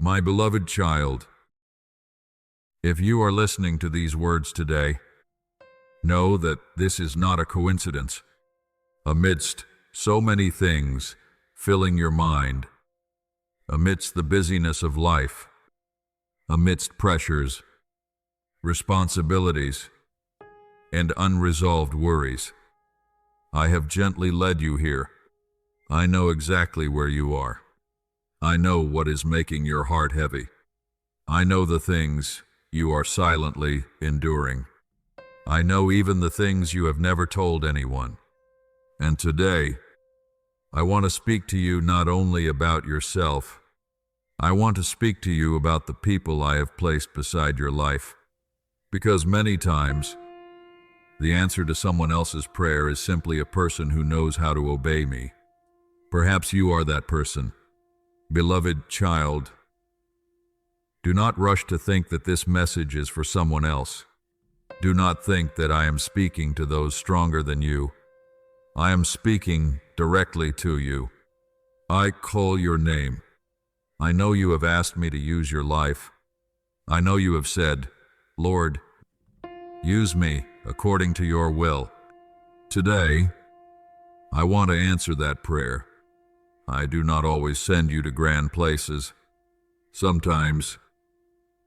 My beloved child, if you are listening to these words today, know that this is not a coincidence. Amidst so many things filling your mind, amidst the busyness of life, amidst pressures, responsibilities, and unresolved worries, I have gently led you here. I know exactly where you are. I know what is making your heart heavy. I know the things you are silently enduring. I know even the things you have never told anyone. And today, I want to speak to you not only about yourself, I want to speak to you about the people I have placed beside your life. Because many times, the answer to someone else's prayer is simply a person who knows how to obey me. Perhaps you are that person. Beloved child, do not rush to think that this message is for someone else. Do not think that I am speaking to those stronger than you. I am speaking directly to you. I call your name. I know you have asked me to use your life. I know you have said, Lord, use me according to your will. Today, I want to answer that prayer. I do not always send you to grand places. Sometimes,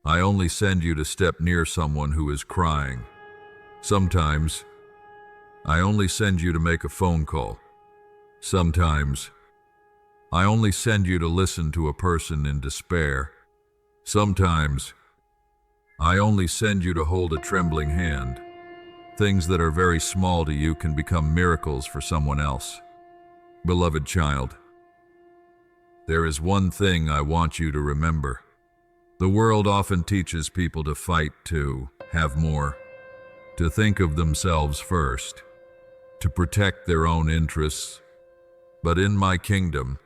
I only send you to step near someone who is crying. Sometimes, I only send you to make a phone call. Sometimes, I only send you to listen to a person in despair. Sometimes, I only send you to hold a trembling hand. Things that are very small to you can become miracles for someone else. Beloved child, there is one thing I want you to remember. The world often teaches people to fight to have more, to think of themselves first, to protect their own interests. But in my kingdom,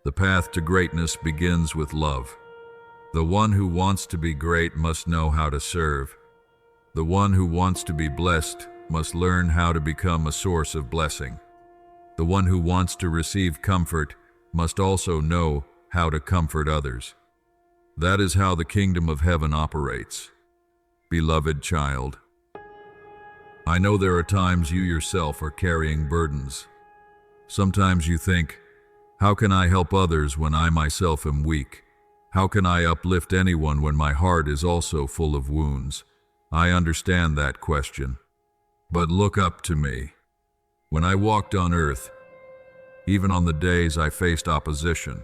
the path to greatness begins with love. The one who wants to be great must know how to serve. The one who wants to be blessed must learn how to become a source of blessing. The one who wants to receive comfort must also know how to comfort others. That is how the kingdom of heaven operates. Beloved child, I know there are times you yourself are carrying burdens. Sometimes you think, how can I help others when I myself am weak? How can I uplift anyone when my heart is also full of wounds? I understand that question. But look up to me. When I walked on earth, even on the days I faced opposition,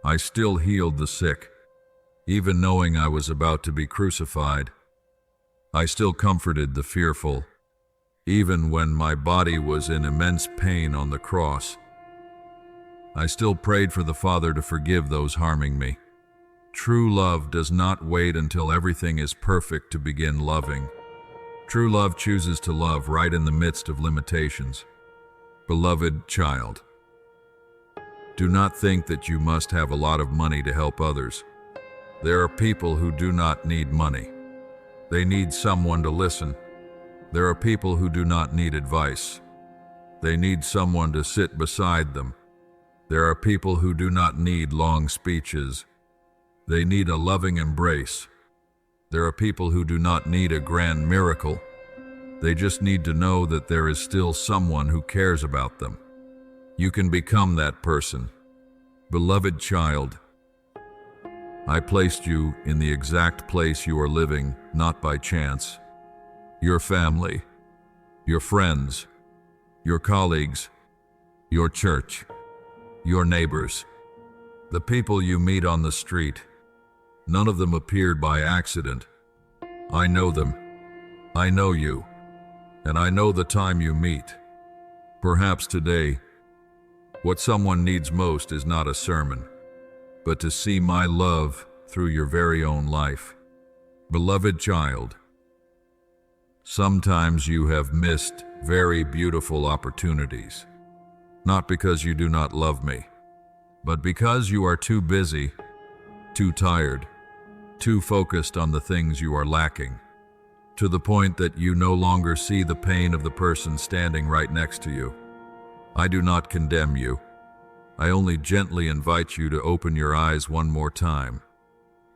I still healed the sick. Even knowing I was about to be crucified, I still comforted the fearful. Even when my body was in immense pain on the cross, I still prayed for the Father to forgive those harming me. True love does not wait until everything is perfect to begin loving. True love chooses to love right in the midst of limitations. Beloved child, do not think that you must have a lot of money to help others. There are people who do not need money. They need someone to listen. There are people who do not need advice. They need someone to sit beside them. There are people who do not need long speeches. They need a loving embrace. There are people who do not need a grand miracle. They just need to know that there is still someone who cares about them. You can become that person. Beloved child, I placed you in the exact place you are living, not by chance. Your family, your friends, your colleagues, your church, your neighbors, the people you meet on the street, none of them appeared by accident. I know them. I know you. And I know the time you meet. Perhaps today, what someone needs most is not a sermon, but to see my love through your very own life. Beloved child, sometimes you have missed very beautiful opportunities, not because you do not love me, but because you are too busy, too tired, too focused on the things you are lacking, to the point that you no longer see the pain of the person standing right next to you. I do not condemn you. I only gently invite you to open your eyes one more time.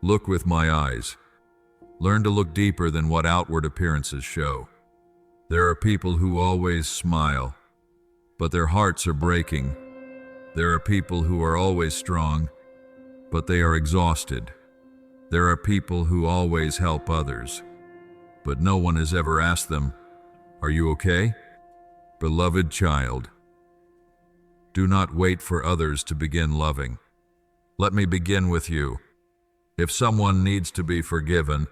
Look with my eyes. Learn to look deeper than what outward appearances show. There are people who always smile, but their hearts are breaking. There are people who are always strong, but they are exhausted. There are people who always help others, but no one has ever asked them, "Are you okay?" Beloved child, do not wait for others to begin loving. Let me begin with you. If someone needs to be forgiven,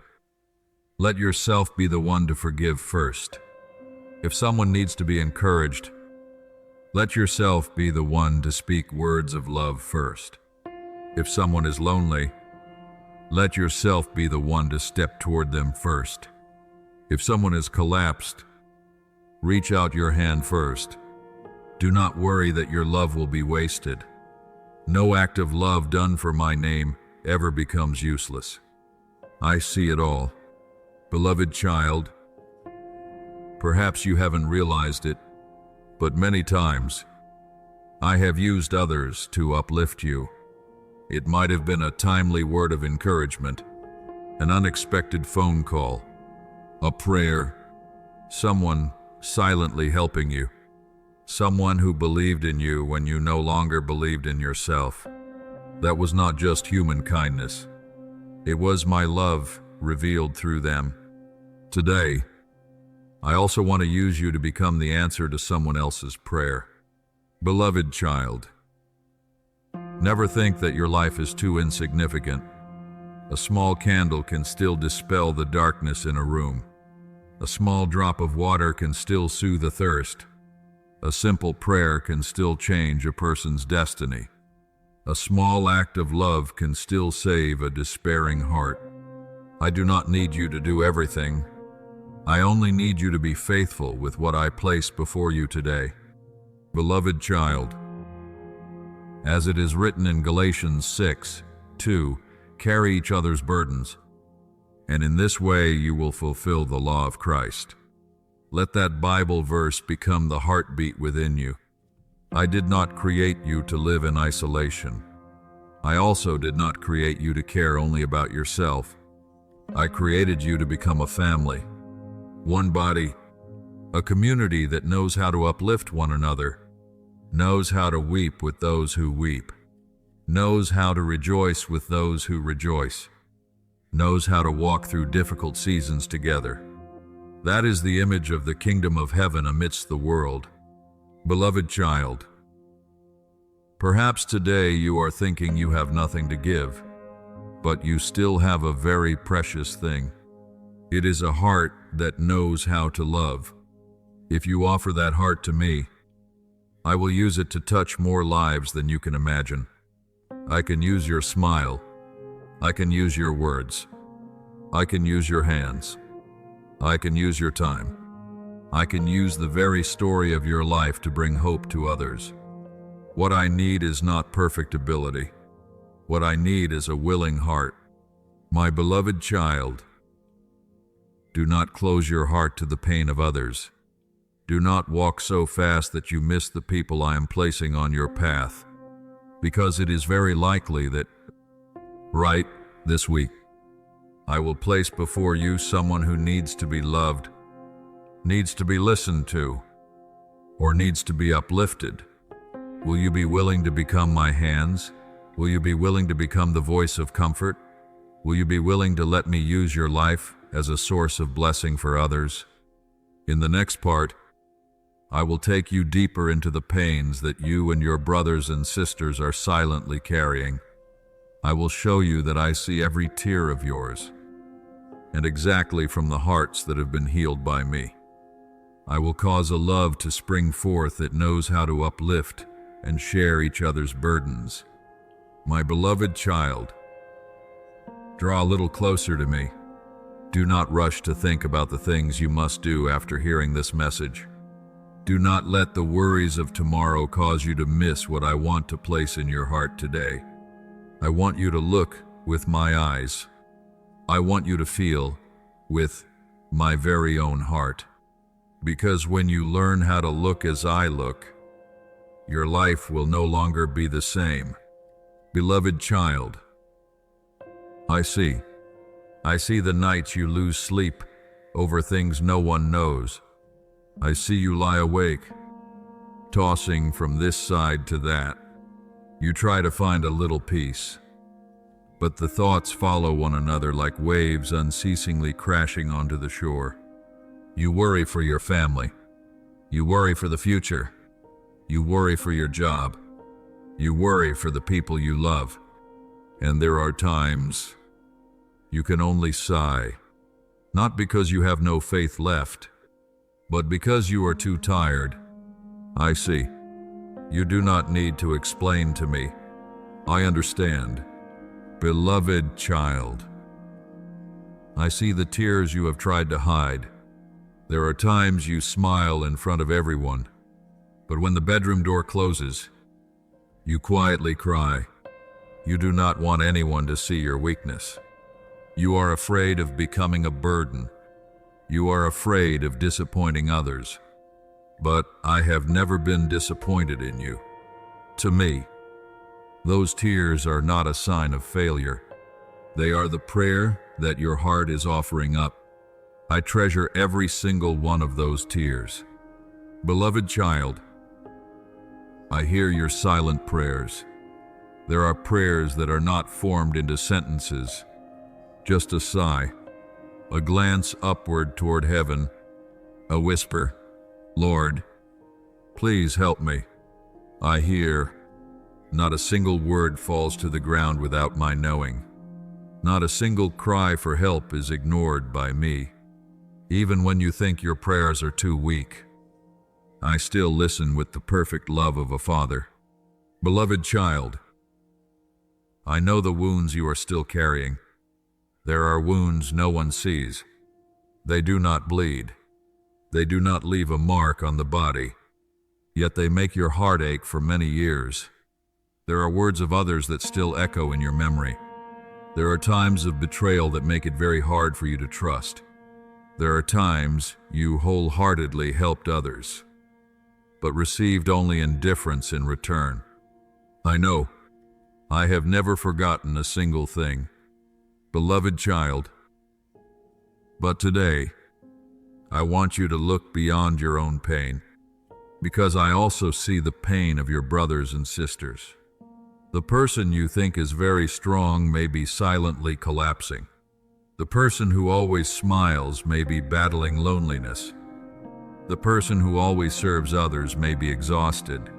let yourself be the one to forgive first. If someone needs to be encouraged, let yourself be the one to speak words of love first. If someone is lonely, let yourself be the one to step toward them first. If someone has collapsed, reach out your hand first. Do not worry that your love will be wasted. No act of love done for my name ever becomes useless. I see it all. Beloved child, perhaps you haven't realized it, but many times I have used others to uplift you. It might have been a timely word of encouragement, an unexpected phone call, a prayer, someone silently helping you, someone who believed in you when you no longer believed in yourself. That was not just human kindness. It was my love revealed through them. Today, I also want to use you to become the answer to someone else's prayer. Beloved child, never think that your life is too insignificant. A small candle can still dispel the darkness in a room. A small drop of water can still soothe a thirst. A simple prayer can still change a person's destiny. A small act of love can still save a despairing heart. I do not need you to do everything. I only need you to be faithful with what I place before you today. Beloved child, as it is written in Galatians 6:2, carry each other's burdens, and in this way you will fulfill the law of Christ. Let that Bible verse become the heartbeat within you. I did not create you to live in isolation. I also did not create you to care only about yourself. I created you to become a family, one body, a community that knows how to uplift one another, knows how to weep with those who weep, knows how to rejoice with those who rejoice, knows how to walk through difficult seasons together. That is the image of the kingdom of heaven amidst the world. Beloved child, perhaps today you are thinking you have nothing to give, but you still have a very precious thing. It is a heart that knows how to love. If you offer that heart to me, I will use it to touch more lives than you can imagine. I can use your smile. I can use your words. I can use your hands. I can use your time. I can use the very story of your life to bring hope to others. What I need is not perfect ability. What I need is a willing heart. My beloved child, do not close your heart to the pain of others. Do not walk so fast that you miss the people I am placing on your path, because it is very likely that right this week, I will place before you someone who needs to be loved, needs to be listened to, or needs to be uplifted. Will you be willing to become my hands? Will you be willing to become the voice of comfort? Will you be willing to let me use your life as a source of blessing for others? In the next part, I will take you deeper into the pains that you and your brothers and sisters are silently carrying. I will show you that I see every tear of yours, and exactly from the hearts that have been healed by me. I will cause a love to spring forth that knows how to uplift and share each other's burdens. My beloved child, draw a little closer to me. Do not rush to think about the things you must do after hearing this message. Do not let the worries of tomorrow cause you to miss what I want to place in your heart today. I want you to look with my eyes. I want you to feel with my very own heart. Because when you learn how to look as I look, Your life will no longer be the same. Beloved child, I see the nights you lose sleep over things no one knows. I see you lie awake, tossing from this side to that. You try to find a little peace, but the thoughts follow one another like waves unceasingly crashing onto the shore. You worry for your family. You worry for the future. You worry for your job. You worry for the people you love. And there are times you can only sigh, not because you have no faith left, but because you are too tired. I see. You do not need to explain to me. I understand. Beloved child, I see the tears you have tried to hide. There are times you smile in front of everyone, but when the bedroom door closes, you quietly cry. You do not want anyone to see your weakness. You are afraid of becoming a burden. You are afraid of disappointing others. But I have never been disappointed in you. To me, those tears are not a sign of failure. They are the prayer that your heart is offering up. I treasure every single one of those tears. Beloved child, I hear your silent prayers. There are prayers that are not formed into sentences, just a sigh, a glance upward toward heaven, a whisper, Lord, please help me. I hear. Not a single word falls to the ground without my knowing. Not a single cry for help is ignored by me. Even when you think your prayers are too weak, I still listen with the perfect love of a father. Beloved child, I know the wounds you are still carrying. There are wounds no one sees. They do not bleed. They do not leave a mark on the body, yet they make your heart ache for many years. There are words of others that still echo in your memory. There are times of betrayal that make it very hard for you to trust. There are times you wholeheartedly helped others, but received only indifference in return. I know. I have never forgotten a single thing. Beloved child, but today, I want you to look beyond your own pain, because I also see the pain of your brothers and sisters. The person you think is very strong may be silently collapsing. The person who always smiles may be battling loneliness. The person who always serves others may be exhausted.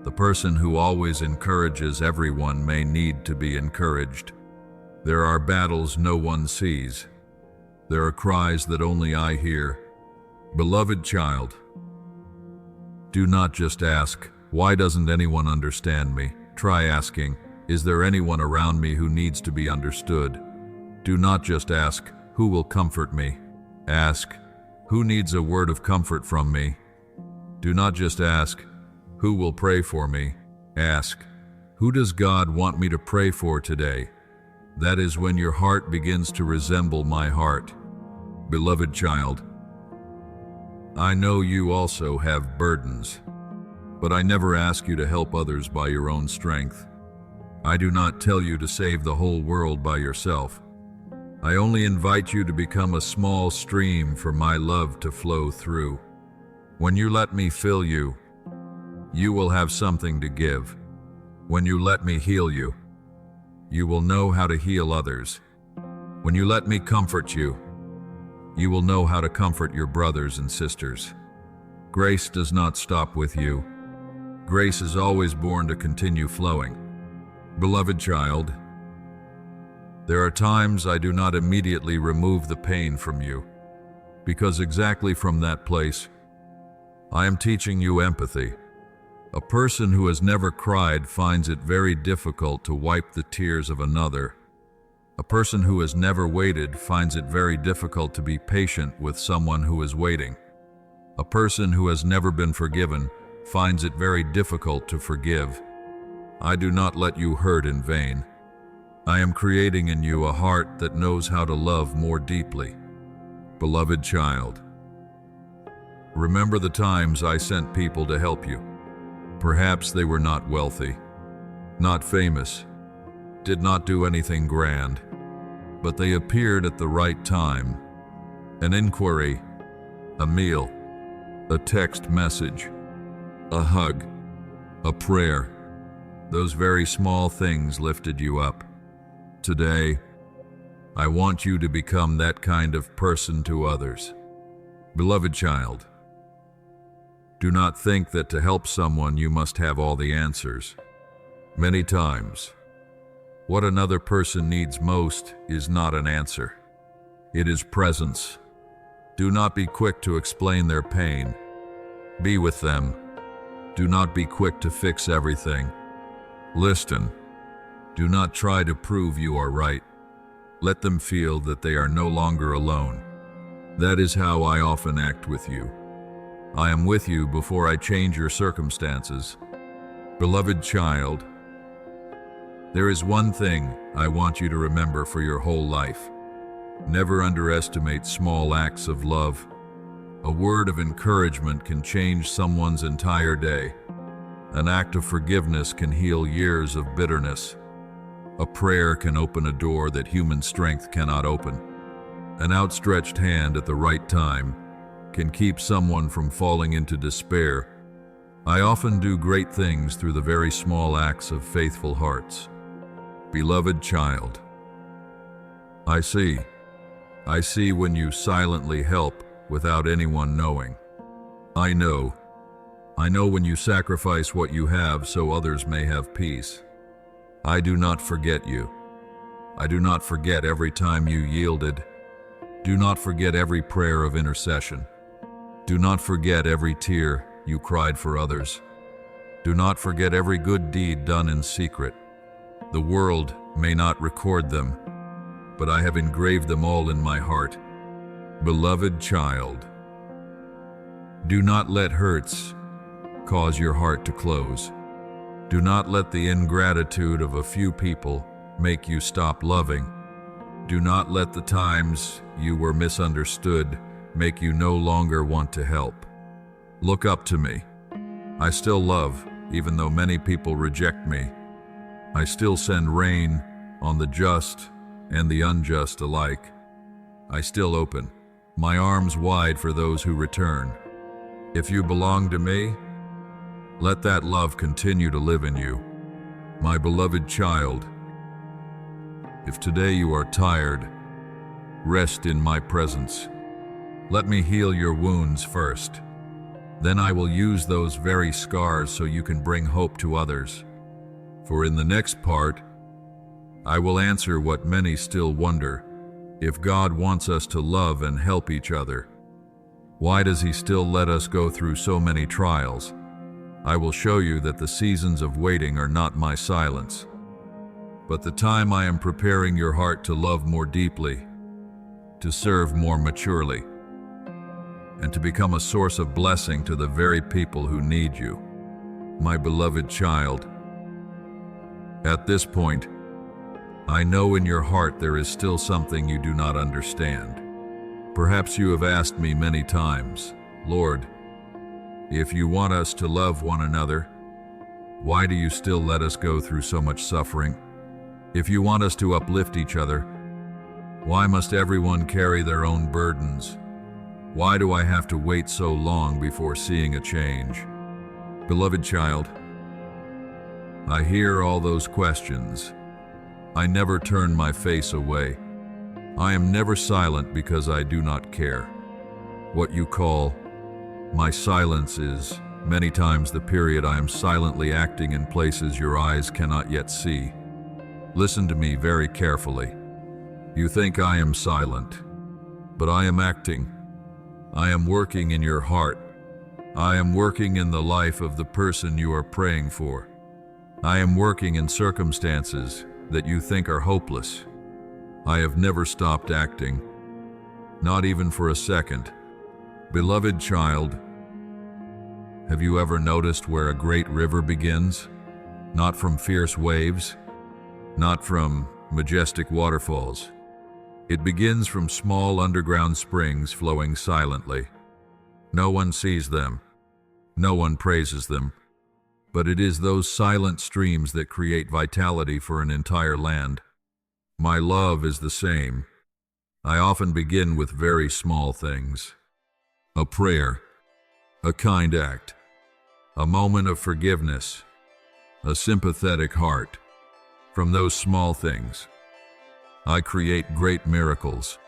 The person who always encourages everyone may need to be encouraged. There are battles no one sees. There are cries that only I hear. Beloved child, do not just ask, why doesn't anyone understand me? Try asking, is there anyone around me who needs to be understood? Do not just ask, who will comfort me? Ask, who needs a word of comfort from me? Do not just ask, who will pray for me? Ask, who does God want me to pray for today? That is when your heart begins to resemble my heart. Beloved child, I know you also have burdens, but I never ask you to help others by your own strength. I do not tell you to save the whole world by yourself. I only invite you to become a small stream for my love to flow through. When you let me fill you, you will have something to give. When you let me heal you, you will know how to heal others. When you let me comfort you, you will know how to comfort your brothers and sisters. Grace does not stop with you. Grace is always born to continue flowing. Beloved child, there are times I do not immediately remove the pain from you, because exactly from that place, I am teaching you empathy. A person who has never cried finds it very difficult to wipe the tears of another. A person who has never waited finds it very difficult to be patient with someone who is waiting. A person who has never been forgiven finds it very difficult to forgive. I do not let you hurt in vain. I am creating in you a heart that knows how to love more deeply. Beloved child, remember the times I sent people to help you. Perhaps they were not wealthy, not famous, did not do anything grand, but they appeared at the right time. An inquiry, a meal, a text message, a hug, a prayer. Those very small things lifted you up. Today, I want you to become that kind of person to others. Beloved child, do not think that to help someone you must have all the answers. Many times, what another person needs most is not an answer. It is presence. Do not be quick to explain their pain. Be with them. Do not be quick to fix everything. Listen. Do not try to prove you are right. Let them feel that they are no longer alone. That is how I often act with you. I am with you before I change your circumstances. Beloved child, there is one thing I want you to remember for your whole life. Never underestimate small acts of love. A word of encouragement can change someone's entire day. An act of forgiveness can heal years of bitterness. A prayer can open a door that human strength cannot open. An outstretched hand at the right time can keep someone from falling into despair. I often do great things through the very small acts of faithful hearts. Beloved child, I see when you silently help without anyone knowing. I know when you sacrifice what you have so others may have peace. I do not forget you. I do not forget every time you yielded. Do not forget every prayer of intercession. Do not forget every tear you cried for others. Do not forget every good deed done in secret. The world may not record them, but I have engraved them all in my heart. Beloved child, do not let hurts cause your heart to close. Do not let the ingratitude of a few people make you stop loving. Do not let the times you were misunderstood make you no longer want to help. Look up to me. I still love, even though many people reject me. I still send rain on the just and the unjust alike. I still open my arms wide for those who return. If you belong to me, let that love continue to live in you. My beloved child, if today you are tired, rest in my presence. Let me heal your wounds first. Then I will use those very scars so you can bring hope to others. For in the next part, I will answer what many still wonder. If God wants us to love and help each other, why does He still let us go through so many trials? I will show you that the seasons of waiting are not my silence, but the time I am preparing your heart to love more deeply, to serve more maturely, and to become a source of blessing to the very people who need you. My beloved child, at this point, I know in your heart there is still something you do not understand. Perhaps you have asked me many times, Lord, if you want us to love one another, why do you still let us go through so much suffering? If you want us to uplift each other, why must everyone carry their own burdens? Why do I have to wait so long before seeing a change? Beloved child, I hear all those questions. I never turn my face away. I am never silent because I do not care. What you call my silence is many times the period I am silently acting in places your eyes cannot yet see. Listen to me very carefully. You think I am silent, but I am acting. I am working in your heart. I am working in the life of the person you are praying for. I am working in circumstances that you think are hopeless. I have never stopped acting, not even for a second. Beloved child, have you ever noticed where a great river begins? Not from fierce waves, not from majestic waterfalls. It begins from small underground springs flowing silently. No one sees them. No one praises them. but it is those silent streams that create vitality for an entire land. My love is the same. I often begin with very small things. A prayer, a kind act, a moment of forgiveness, a sympathetic heart. From those small things, I create great miracles.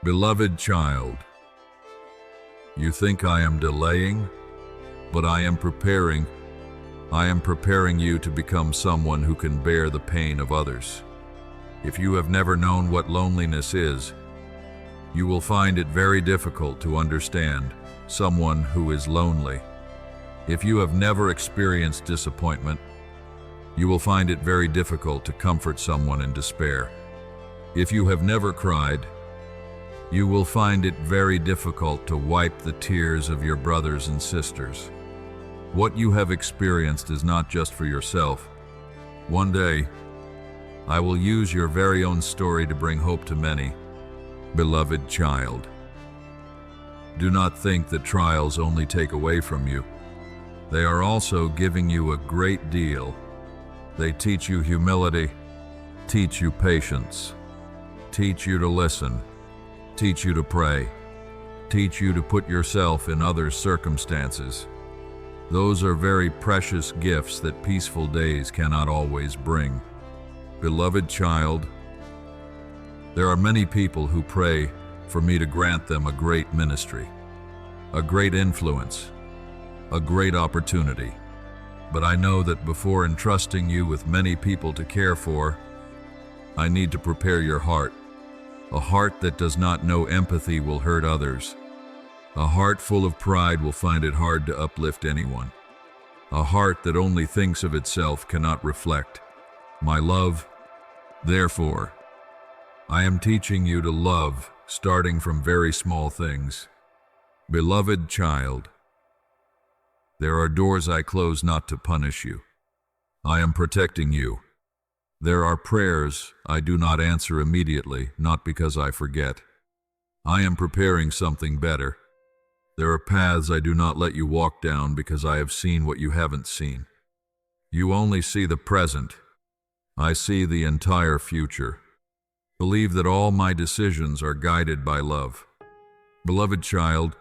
Beloved child, you think I am delaying, but I am preparing. I am preparing you to become someone who can bear the pain of others. If you have never known what loneliness is, you will find it very difficult to understand someone who is lonely. If you have never experienced disappointment, you will find it very difficult to comfort someone in despair. If you have never cried, you will find it very difficult to wipe the tears of your brothers and sisters. What you have experienced is not just for yourself. One day, I will use your very own story to bring hope to many. Beloved child, do not think that trials only take away from you. They are also giving you a great deal. They teach you humility, teach you patience, teach you to listen, teach you to pray, teach you to put yourself in others' circumstances. Those are very precious gifts that peaceful days cannot always bring. Beloved child, there are many people who pray for me to grant them a great ministry, a great influence, a great opportunity. But I know that before entrusting you with many people to care for, I need to prepare your heart. A heart that does not know empathy will hurt others. A heart full of pride will find it hard to uplift anyone. A heart that only thinks of itself cannot reflect my love. Therefore, I am teaching you to love, starting from very small things. Beloved child, there are doors I close not to punish you. I am protecting you. There are prayers I do not answer immediately, not because I forget. I am preparing something better. There are paths I do not let you walk down because I have seen what you haven't seen. You only see the present. I see the entire future. Believe that all my decisions are guided by love. Beloved child,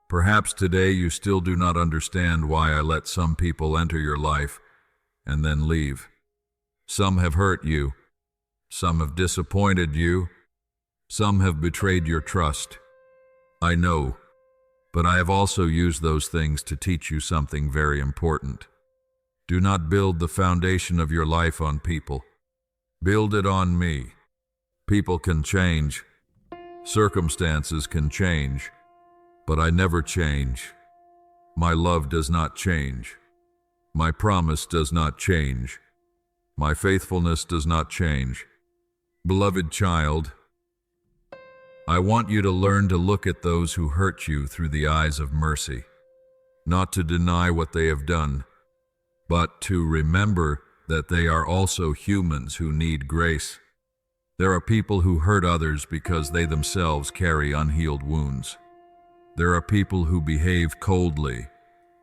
perhaps today you still do not understand why I let some people enter your life and then leave. Some have hurt you. Some have disappointed you. Some have betrayed your trust. I know, but I have also used those things to teach you something very important. Do not build the foundation of your life on people. Build it on me. People can change. Circumstances can change. But I never change. My love does not change. My promise does not change. My faithfulness does not change. Beloved child, I want you to learn to look at those who hurt you through the eyes of mercy, not to deny what they have done, but to remember that they are also humans who need grace. There are people who hurt others because they themselves carry unhealed wounds. There are people who behave coldly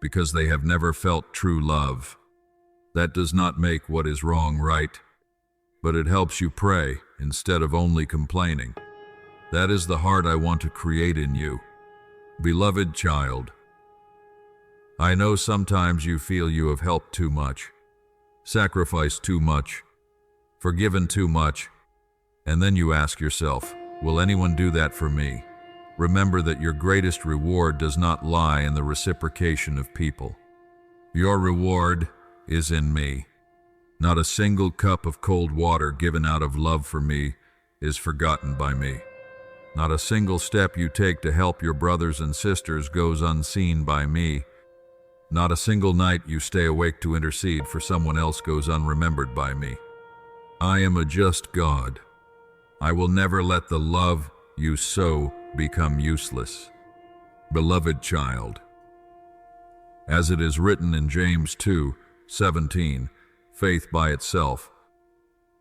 because they have never felt true love. That does not make what is wrong right, but it helps you pray instead of only complaining. That is the heart I want to create in you. Beloved child, I know sometimes you feel you have helped too much, sacrificed too much, forgiven too much, and then you ask yourself, will anyone do that for me? Remember that your greatest reward does not lie in the reciprocation of people. Your reward is in me. Not a single cup of cold water given out of love for me is forgotten by me. Not a single step you take to help your brothers and sisters goes unseen by me. Not a single night you stay awake to intercede for someone else goes unremembered by me. I am a just God. I will never let the love you sow become useless. Beloved child, as it is written in James 2:17, faith by itself,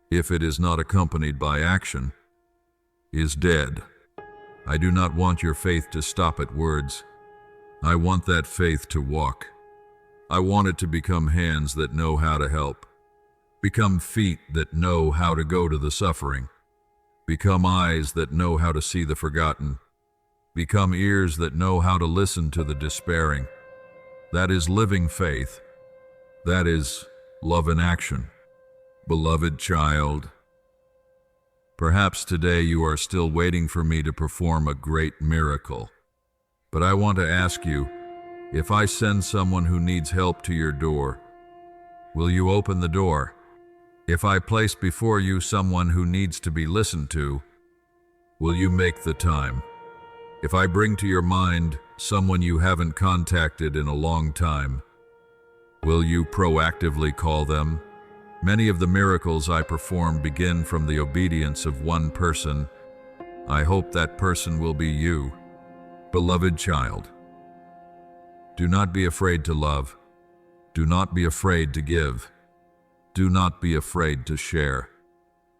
if it is not accompanied by action, is dead. I do not want your faith to stop at words. I want that faith to walk. I want it to become hands that know how to help, become feet that know how to go to the suffering, become eyes that know how to see the forgotten, become ears that know how to listen to the despairing. That is living faith. That is love in action. Beloved child, perhaps today you are still waiting for me to perform a great miracle. But I want to ask you, if I send someone who needs help to your door, will you open the door? If I place before you someone who needs to be listened to, will you make the time? If I bring to your mind someone you haven't contacted in a long time, will you proactively call them? Many of the miracles I perform begin from the obedience of one person. I hope that person will be you. Beloved child, do not be afraid to love. Do not be afraid to give. Do not be afraid to share.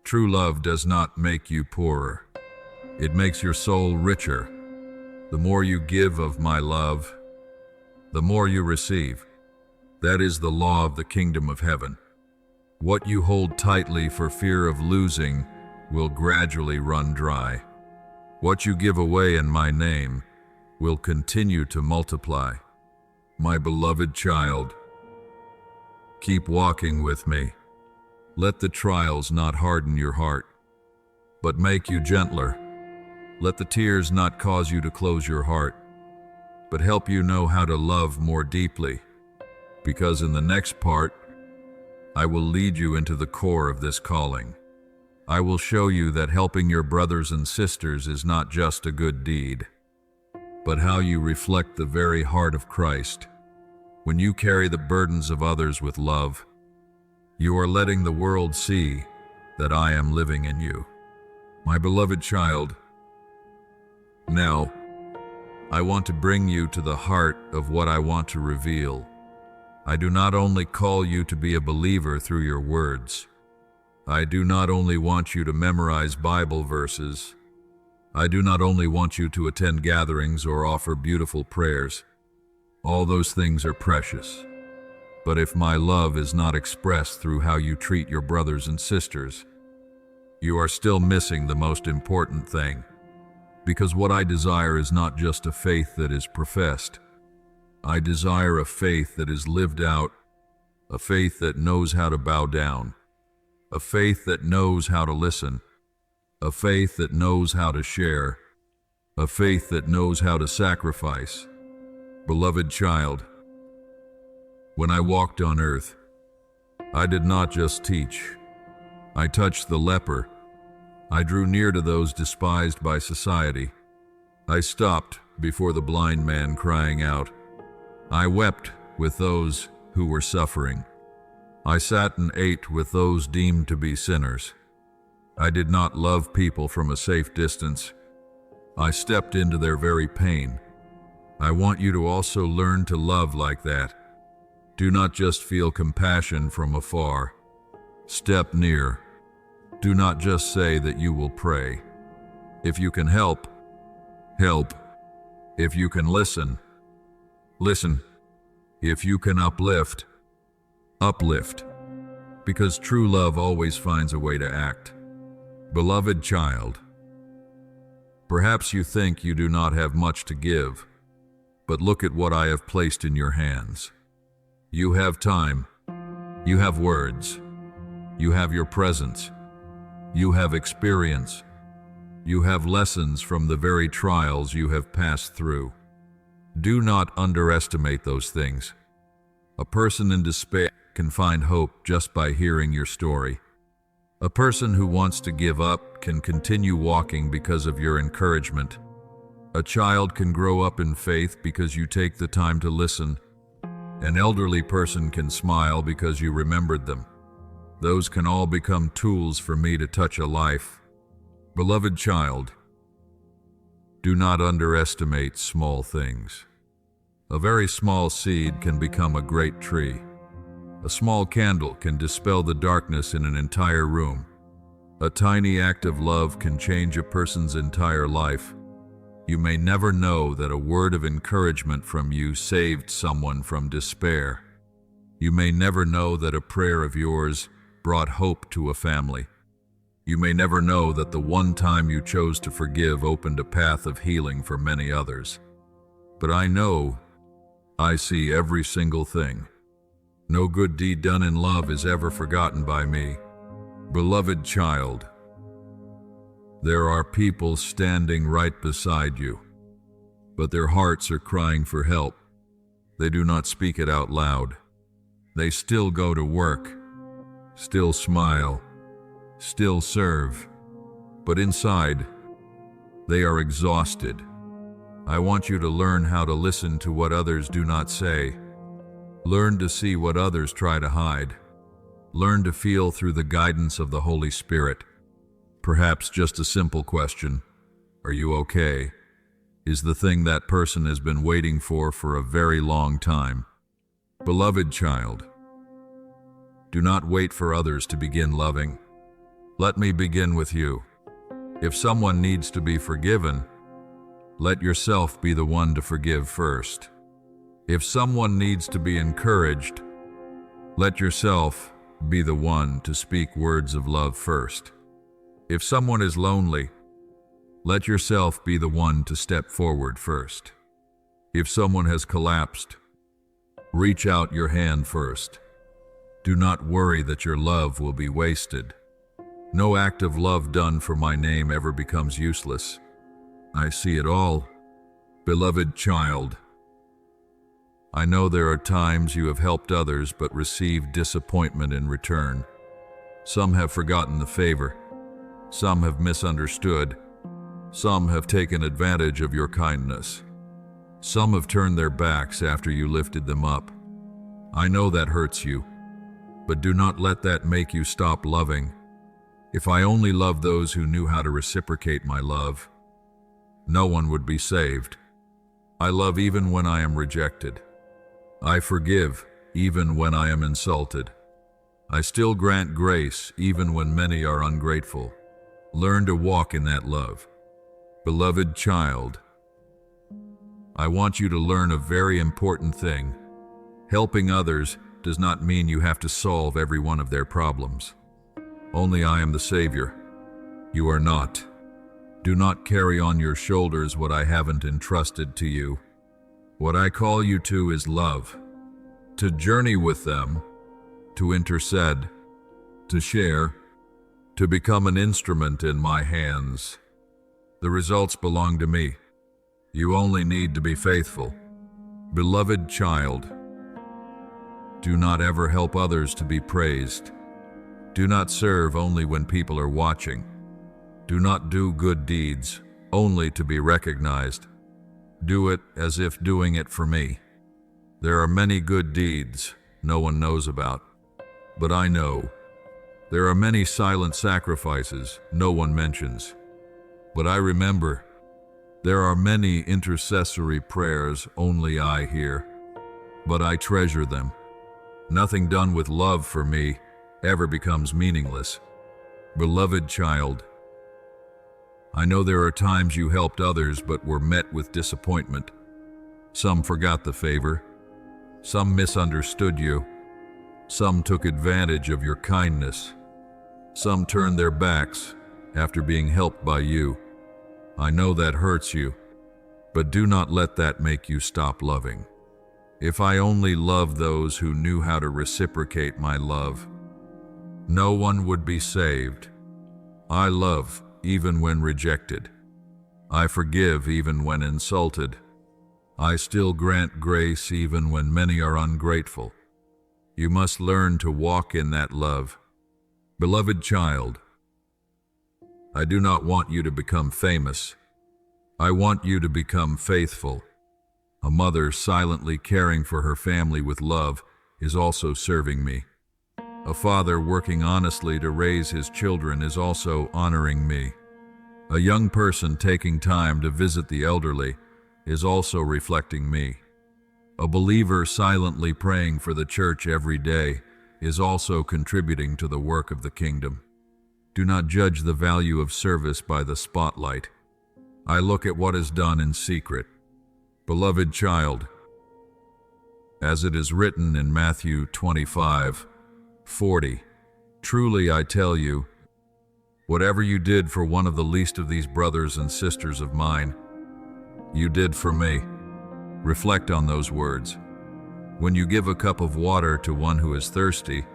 True love does not make you poorer. It makes your soul richer. The more you give of my love, the more you receive. That is the law of the kingdom of heaven. What you hold tightly for fear of losing will gradually run dry. What you give away in my name will continue to multiply. My beloved child, keep walking with me. Let the trials not harden your heart, but make you gentler. Let the tears not cause you to close your heart, but help you know how to love more deeply. Because in the next part, I will lead you into the core of this calling. I will show you that helping your brothers and sisters is not just a good deed, but how you reflect the very heart of Christ. When you carry the burdens of others with love, you are letting the world see that I am living in you. My beloved child, now, I want to bring you to the heart of what I want to reveal. I do not only call you to be a believer through your words. I do not only want you to memorize Bible verses. I do not only want you to attend gatherings or offer beautiful prayers. All those things are precious. But if my love is not expressed through how you treat your brothers and sisters, you are still missing the most important thing. Because what I desire is not just a faith that is professed. I desire a faith that is lived out, a faith that knows how to bow down, a faith that knows how to listen, a faith that knows how to share, a faith that knows how to sacrifice. Beloved child, when I walked on earth, I did not just teach. I touched the leper. I drew near to those despised by society. I stopped before the blind man crying out. I wept with those who were suffering. I sat and ate with those deemed to be sinners. I did not love people from a safe distance. I stepped into their very pain. I want you to also learn to love like that. Do not just feel compassion from afar. Step near. Do not just say that you will pray. If you can help, help. If you can listen, listen. If you can uplift, uplift. Because true love always finds a way to act. Beloved child, perhaps you think you do not have much to give, but look at what I have placed in your hands. You have time. You have words. You have your presence. You have experience. You have lessons from the very trials you have passed through. Do not underestimate those things. A person in despair can find hope just by hearing your story. A person who wants to give up can continue walking because of your encouragement. A child can grow up in faith because you take the time to listen. An elderly person can smile because you remembered them. Those can all become tools for me to touch a life. Beloved child, do not underestimate small things. A very small seed can become a great tree. A small candle can dispel the darkness in an entire room. A tiny act of love can change a person's entire life. You may never know that a word of encouragement from you saved someone from despair. You may never know that a prayer of yours brought hope to a family. You may never know that the one time you chose to forgive opened a path of healing for many others. But I know, I see every single thing. No good deed done in love is ever forgotten by me. Beloved child, there are people standing right beside you, but their hearts are crying for help. They do not speak it out loud. They still go to work, still smile, still serve, but inside, they are exhausted. I want you to learn how to listen to what others do not say. Learn to see what others try to hide. Learn to feel through the guidance of the Holy Spirit. Perhaps just a simple question, "Are you okay?" is the thing that person has been waiting for a very long time. Beloved child, do not wait for others to begin loving. Let me begin with you. If someone needs to be forgiven, let yourself be the one to forgive first. If someone needs to be encouraged, let yourself be the one to speak words of love first. If someone is lonely, let yourself be the one to step forward first. If someone has collapsed, reach out your hand first. Do not worry that your love will be wasted. No act of love done for my name ever becomes useless. I see it all. Beloved child, I know there are times you have helped others but received disappointment in return. Some have forgotten the favor. Some have misunderstood. Some have taken advantage of your kindness. Some have turned their backs after you lifted them up. I know that hurts you, but do not let that make you stop loving. If I only loved those who knew how to reciprocate my love, no one would be saved. I love even when I am rejected. I forgive even when I am insulted. I still grant grace even when many are ungrateful. Learn to walk in that love. Beloved child, I want you to learn a very important thing. Helping others does not mean you have to solve every one of their problems. Only I am the Savior. You are not. Do not carry on your shoulders what I haven't entrusted to you. What I call you to is love. To journey with them, to intercede, to share, to become an instrument in my hands. The results belong to me. You only need to be faithful. Beloved child, do not ever help others to be praised. Do not serve only when people are watching. Do not do good deeds only to be recognized. Do it as if doing it for me. There are many good deeds no one knows about, but I know. There are many silent sacrifices no one mentions, but I remember. There are many intercessory prayers only I hear, but I treasure them. Nothing done with love for me ever becomes meaningless. Beloved child, I know there are times you helped others but were met with disappointment. Some forgot the favor. Some misunderstood you. Some took advantage of your kindness. Some turned their backs after being helped by you. I know that hurts you, but do not let that make you stop loving. If I only loved those who knew how to reciprocate my love, no one would be saved. I love even when rejected. I forgive even when insulted. I still grant grace even when many are ungrateful. You must learn to walk in that love. Beloved child, I do not want you to become famous. I want you to become faithful. A mother silently caring for her family with love is also serving me. A father working honestly to raise his children is also honoring me. A young person taking time to visit the elderly is also reflecting me. A believer silently praying for the church every day is also contributing to the work of the kingdom. Do not judge the value of service by the spotlight. I look at what is done in secret. Beloved child, As it is written in Matthew 25:40, "Truly I tell you, whatever you did for one of the least of these brothers and sisters of mine, you did for me." Reflect on those words. When you give a cup of water to one who is thirsty,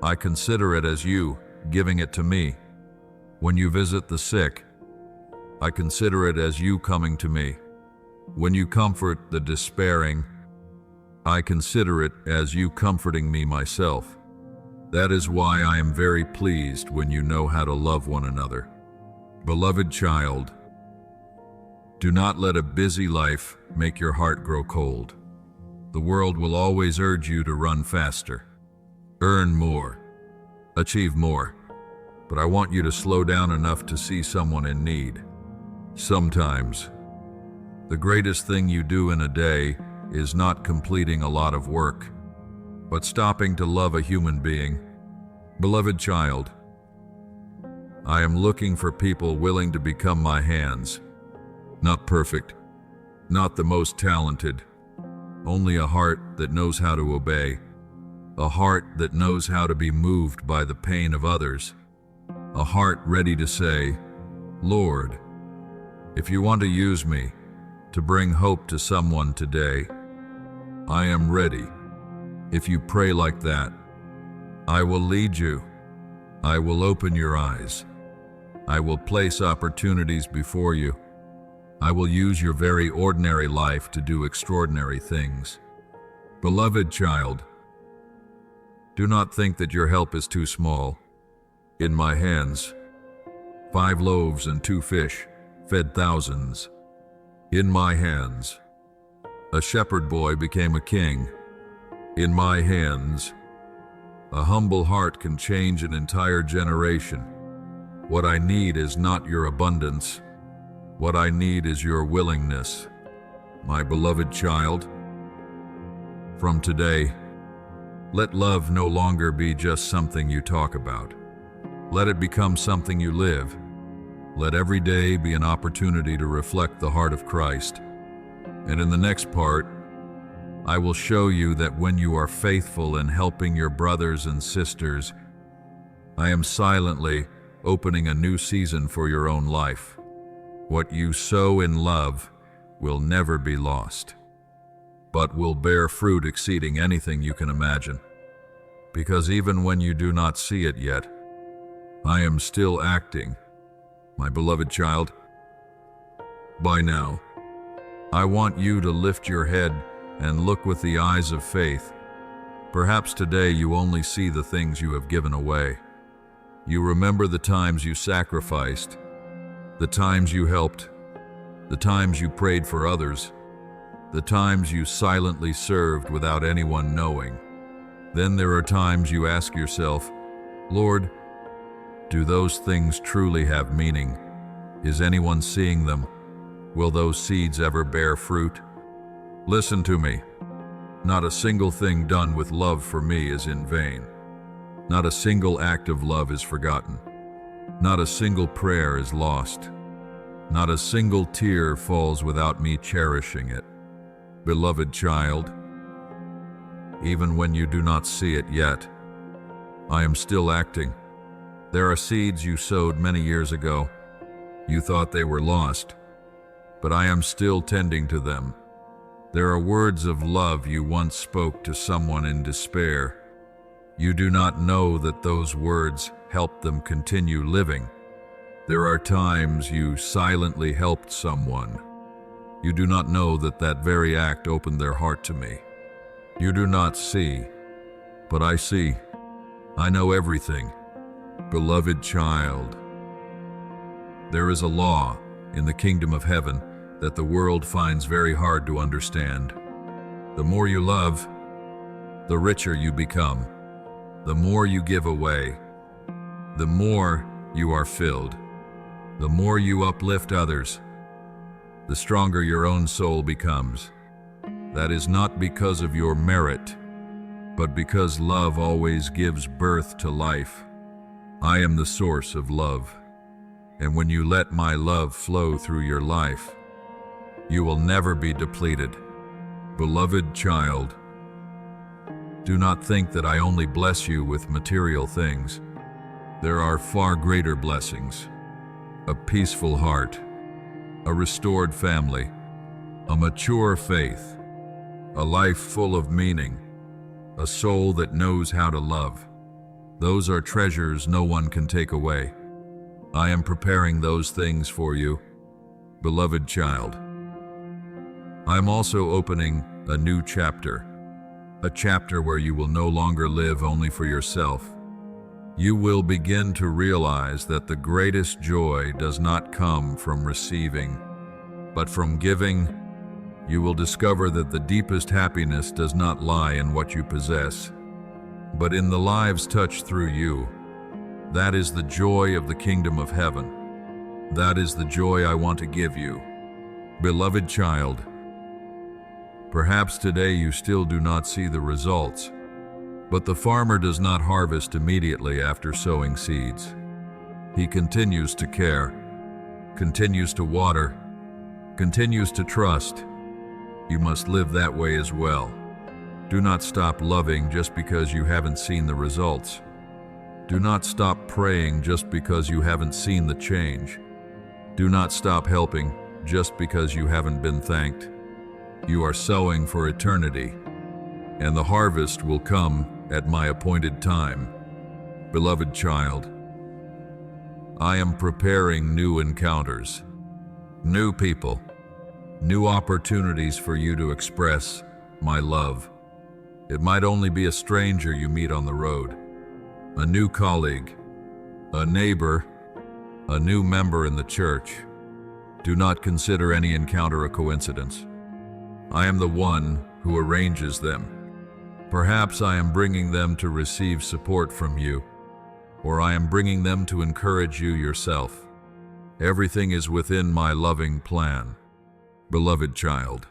I consider it as you giving it to me. When you visit the sick, I consider it as you coming to me. When you comfort the despairing, I consider it as you comforting me myself. That is why I am very pleased when you know how to love one another. Beloved child, do not let a busy life make your heart grow cold. The world will always urge you to run faster, earn more, achieve more. But I want you to slow down enough to see someone in need. Sometimes, the greatest thing you do in a day is not completing a lot of work, but stopping to love a human being. Beloved child, I am looking for people willing to become my hands. Not perfect, not the most talented, only a heart that knows how to obey, a heart that knows how to be moved by the pain of others, a heart ready to say, "Lord, if you want to use me to bring hope to someone today, I am ready." If you pray like that, I will lead you. I will open your eyes. I will place opportunities before you. I will use your very ordinary life to do extraordinary things. Beloved child, do not think that your help is too small. In my hands, 5 loaves and 2 fish fed thousands. In my hands, a shepherd boy became a king. In my hands, a humble heart can change an entire generation. What I need is not your abundance. What I need is your willingness. My beloved child, from today, let love no longer be just something you talk about. Let it become something you live. Let every day be an opportunity to reflect the heart of Christ. And in the next part, I will show you that when you are faithful in helping your brothers and sisters, I am silently opening a new season for your own life. What you sow in love will never be lost, but will bear fruit exceeding anything you can imagine. Because even when you do not see it yet, I am still acting, my beloved child. By now, I want you to lift your head and look with the eyes of faith. Perhaps today you only see the things you have given away. You remember the times you sacrificed, the times you helped, the times you prayed for others, the times you silently served without anyone knowing. Then there are times you ask yourself, "Lord, do those things truly have meaning? Is anyone seeing them? Will those seeds ever bear fruit?" Listen to me. Not a single thing done with love for me is in vain. Not a single act of love is forgotten. Not a single prayer is lost. Not a single tear falls without me cherishing it. Beloved child, even when you do not see it yet, I am still acting. There are seeds you sowed many years ago. You thought they were lost, but I am still tending to them. There are words of love you once spoke to someone in despair. You do not know that those words helped them continue living. There are times you silently helped someone. You do not know that that very act opened their heart to me. You do not see, but I see. I know everything. Beloved child, there is a law in the kingdom of heaven that the world finds very hard to understand. The more you love, the richer you become. The more you give away, the more you are filled. The more you uplift others, the stronger your own soul becomes. That is not because of your merit, but because love always gives birth to life. I am the source of love, and when you let my love flow through your life, you will never be depleted. Beloved child, Do not think that I only bless you with material things. There are far greater blessings: a peaceful heart, a restored family, a mature faith, a life full of meaning, a soul that knows how to love. Those are treasures no one can take away. I am preparing those things for you, beloved child. I am also opening a new chapter, a chapter where you will no longer live only for yourself. You will begin to realize that the greatest joy does not come from receiving, but from giving. You will discover that the deepest happiness does not lie in what you possess, but in the lives touched through you. That is the joy of the kingdom of heaven. That is the joy I want to give you, beloved child. Perhaps today you still do not see the results, but the farmer does not harvest immediately after sowing seeds. He continues to care, continues to water, continues to trust. You must live that way as well. Do not stop loving just because you haven't seen the results. Do not stop praying just because you haven't seen the change. Do not stop helping just because you haven't been thanked. You are sowing for eternity, and the harvest will come at my appointed time. Beloved child, I am preparing new encounters, new people, new opportunities for you to express my love. It might only be a stranger you meet on the road, a new colleague, a neighbor, a new member in the church. Do not consider any encounter a coincidence. I am the one who arranges them. Perhaps I am bringing them to receive support from you, or I am bringing them to encourage you yourself. Everything is within my loving plan, beloved child.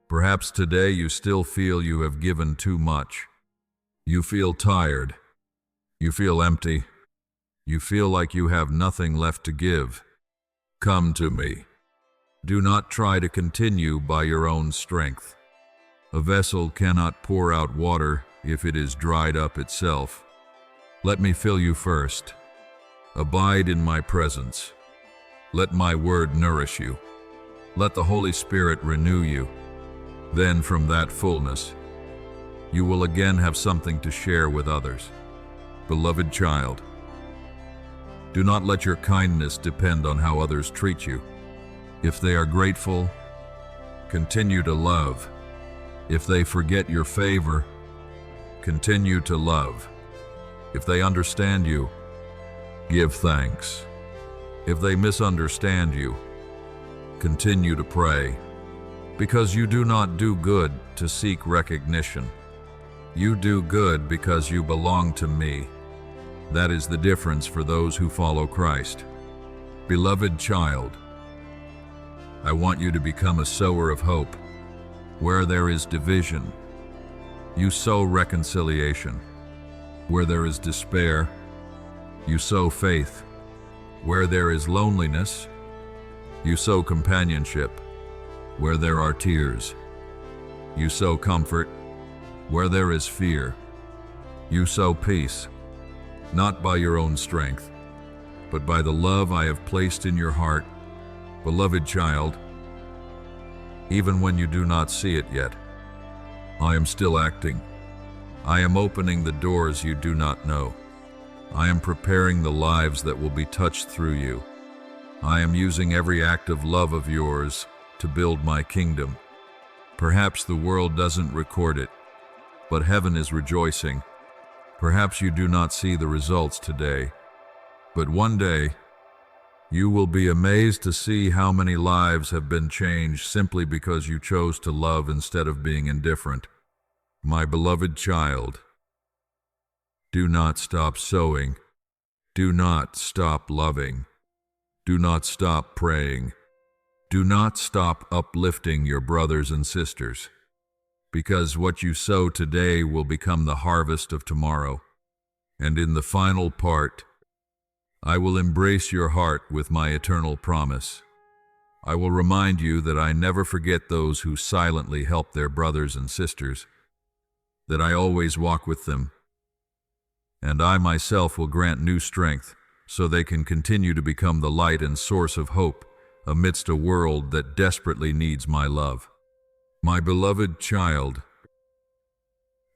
Perhaps today you still feel you have given too much. You feel tired. You feel empty. You feel like you have nothing left to give. Come to me. Do not try to continue by your own strength. A vessel cannot pour out water if it is dried up itself. Let me fill you first. Abide in my presence. Let my word nourish you. Let the Holy Spirit renew you. Then from that fullness, you will again have something to share with others. Beloved child, do not let your kindness depend on how others treat you. If they are grateful, continue to love. If they forget your favor, continue to love. If they understand you, give thanks. If they misunderstand you, continue to pray. Because you do not do good to seek recognition. You do good because you belong to me. That is the difference for those who follow Christ. Beloved child, I want you to become a sower of hope. Where there is division, you sow reconciliation. Where there is despair, you sow faith. Where there is loneliness, you sow companionship. Where there are tears, you sow comfort. Where there is fear, you sow peace. Not by your own strength, but by the love I have placed in your heart. Beloved child, even when you do not see it yet, I am still acting. I am opening the doors you do not know. I am preparing the lives that will be touched through you. I am using every act of love of yours to build my kingdom. Perhaps the world doesn't record it, but heaven is rejoicing. Perhaps you do not see the results today, but one day you will be amazed to see how many lives have been changed simply because you chose to love instead of being indifferent. My beloved child, do not stop sowing. Do not stop loving. Do not stop praying. Do not stop uplifting your brothers and sisters, because what you sow today will become the harvest of tomorrow. And in the final part, I will embrace your heart with my eternal promise. I will remind you that I never forget those who silently help their brothers and sisters. that I always walk with them, and I myself will grant new strength so they can continue to become the light and source of hope amidst a world that desperately needs my love. My beloved child,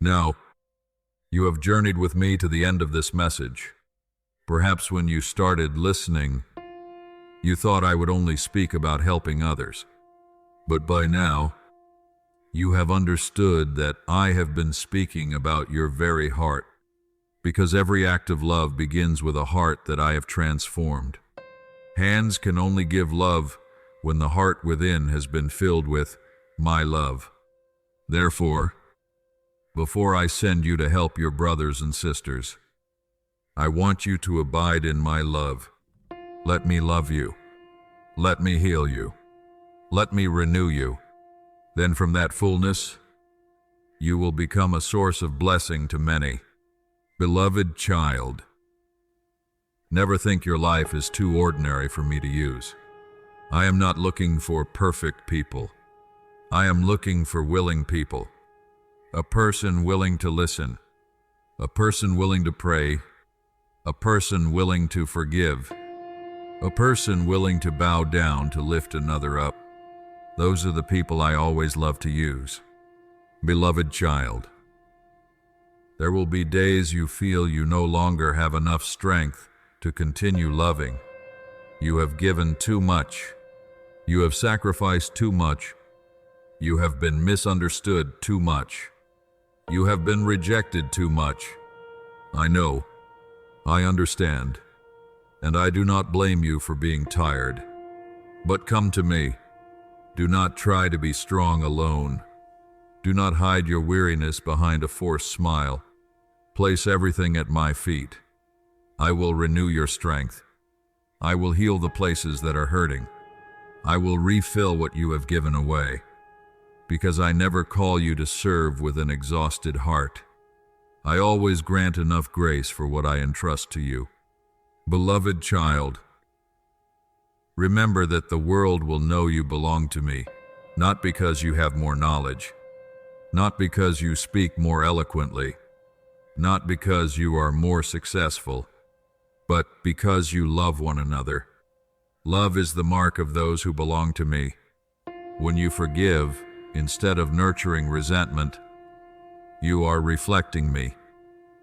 now, you have journeyed with me to the end of this message. Perhaps when you started listening, you thought I would only speak about helping others. But by now, you have understood that I have been speaking about your very heart, because every act of love begins with a heart that I have transformed. Hands can only give love when the heart within has been filled with my love. Therefore, before I send you to help your brothers and sisters, I want you to abide in my love. Let me love you. Let me heal you. Let me renew you. Then from that fullness, you will become a source of blessing to many. Beloved child, never think your life is too ordinary for me to use. I am not looking for perfect people. I am looking for willing people. A person willing to listen. A person willing to pray. A person willing to forgive. A person willing to bow down to lift another up. Those are the people I always love to use. Beloved child, there will be days you feel you no longer have enough strength to continue loving. You have given too much. You have sacrificed too much. You have been misunderstood too much. You have been rejected too much. I know. I understand. And I do not blame you for being tired. But come to me. Do not try to be strong alone. Do not hide your weariness behind a forced smile. Place everything at my feet. I will renew your strength. I will heal the places that are hurting. I will refill what you have given away. Because I never call you to serve with an exhausted heart. I always grant enough grace for what I entrust to you. Beloved child, remember that the world will know you belong to me, not because you have more knowledge, not because you speak more eloquently, not because you are more successful, but because you love one another. Love is the mark of those who belong to me. When you forgive, instead of nurturing resentment, you are reflecting me.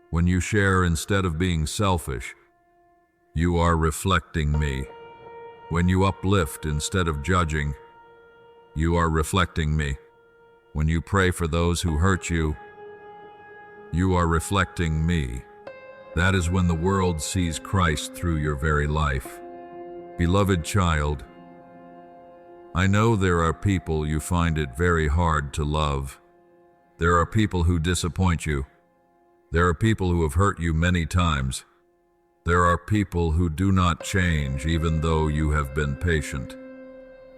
When you share instead of being selfish, you are reflecting me. When you uplift instead of judging, you are reflecting me. When you pray for those who hurt you, you are reflecting me. That is when the world sees Christ through your very life. Beloved child, I know there are people you find it very hard to love. There are people who disappoint you. There are people who have hurt you many times. There are people who do not change even though you have been patient.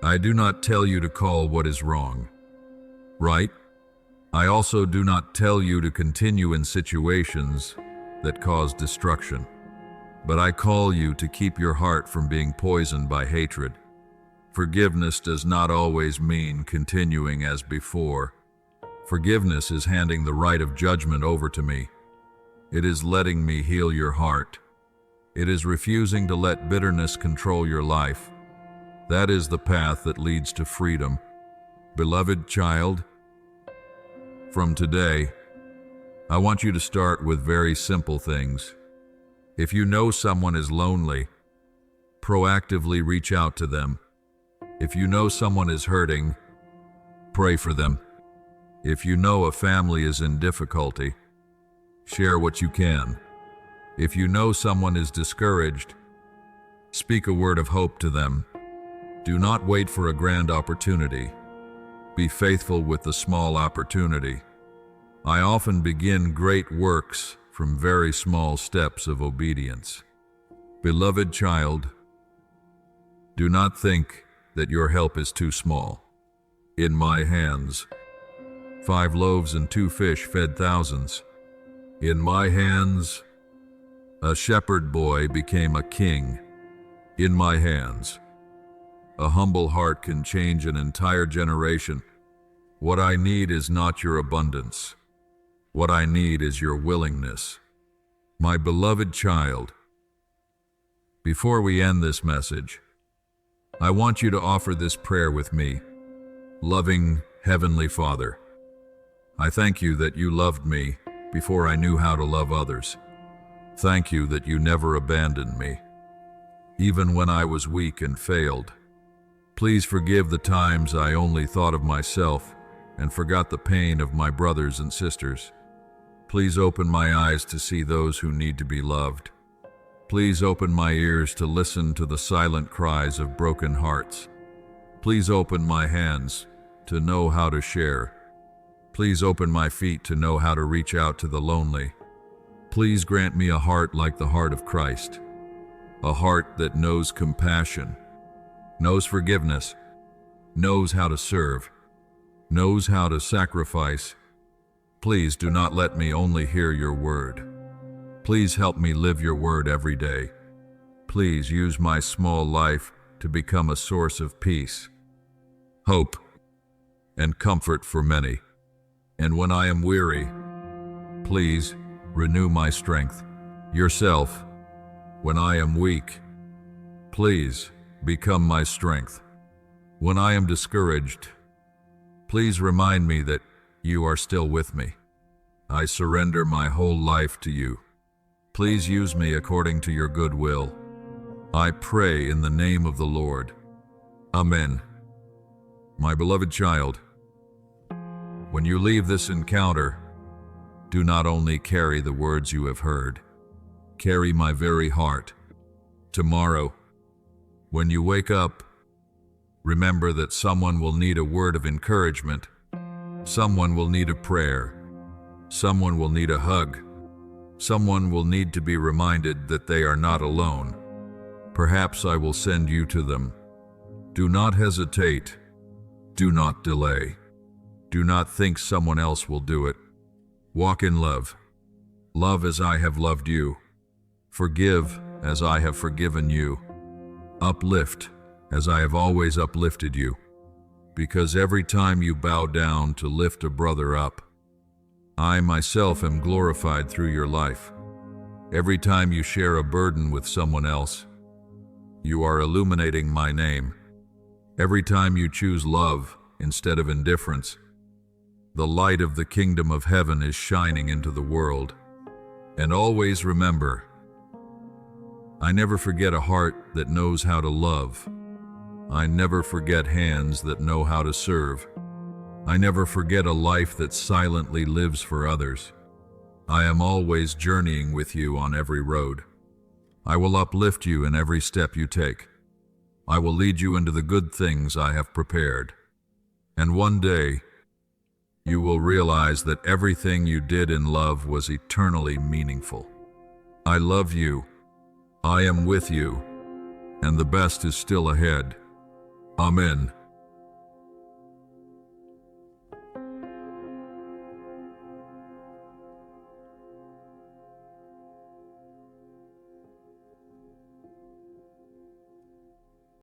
I do not tell you to call what is wrong right. I also do not tell you to continue in situations that cause destruction. But I call you to keep your heart from being poisoned by hatred. Forgiveness does not always mean continuing as before. Forgiveness is handing the right of judgment over to me. It is letting me heal your heart. It is refusing to let bitterness control your life. That is the path that leads to freedom. Beloved child, from today, I want you to start with very simple things. If you know someone is lonely, proactively reach out to them. If you know someone is hurting, pray for them. If you know a family is in difficulty, share what you can. If you know someone is discouraged, speak a word of hope to them. Do not wait for a grand opportunity. Be faithful with the small opportunity. I often begin great works from very small steps of obedience. Beloved child, do not think that your help is too small. In my hands, 5 loaves and 2 fish fed thousands. In my hands, a shepherd boy became a king. In my hands, a humble heart can change an entire generation. What I need is not your abundance. What I need is your willingness. My beloved child, before we end this message, I want you to offer this prayer with me. Loving Heavenly Father, I thank you that you loved me before I knew how to love others. Thank you that you never abandoned me, even when I was weak and failed. Please forgive the times I only thought of myself and forgot the pain of my brothers and sisters. Please open my eyes to see those who need to be loved. Please open my ears to listen to the silent cries of broken hearts. Please open my hands to know how to share. Please open my feet to know how to reach out to the lonely. Please grant me a heart like the heart of Christ, a heart that knows compassion, knows forgiveness, knows how to serve, knows how to sacrifice. Please do not let me only hear your word. Please help me live your word every day. Please use my small life to become a source of peace, hope, and comfort for many. And when I am weary, please renew my strength. Yourself, when I am weak, please become my strength. When I am discouraged, please remind me that you are still with me. I surrender my whole life to you. Please use me according to your good will. I pray in the name of the Lord. Amen. My beloved child, when you leave this encounter, do not only carry the words you have heard, carry my very heart. Tomorrow, when you wake up, remember that someone will need a word of encouragement. Someone will need a prayer. Someone will need a hug. Someone will need to be reminded that they are not alone. Perhaps I will send you to them. Do not hesitate. Do not delay. Do not think someone else will do it. Walk in love. Love as I have loved you. Forgive as I have forgiven you. Uplift as I have always uplifted you. Because every time you bow down to lift a brother up, I myself am glorified through your life. Every time you share a burden with someone else, you are illuminating my name. Every time you choose love instead of indifference, the light of the kingdom of heaven is shining into the world. And always remember, I never forget a heart that knows how to love. I never forget hands that know how to serve. I never forget a life that silently lives for others. I am always journeying with you on every road. I will uplift you in every step you take. I will lead you into the good things I have prepared. And one day, you will realize that everything you did in love was eternally meaningful. I love you. I am with you. And the best is still ahead. Amen.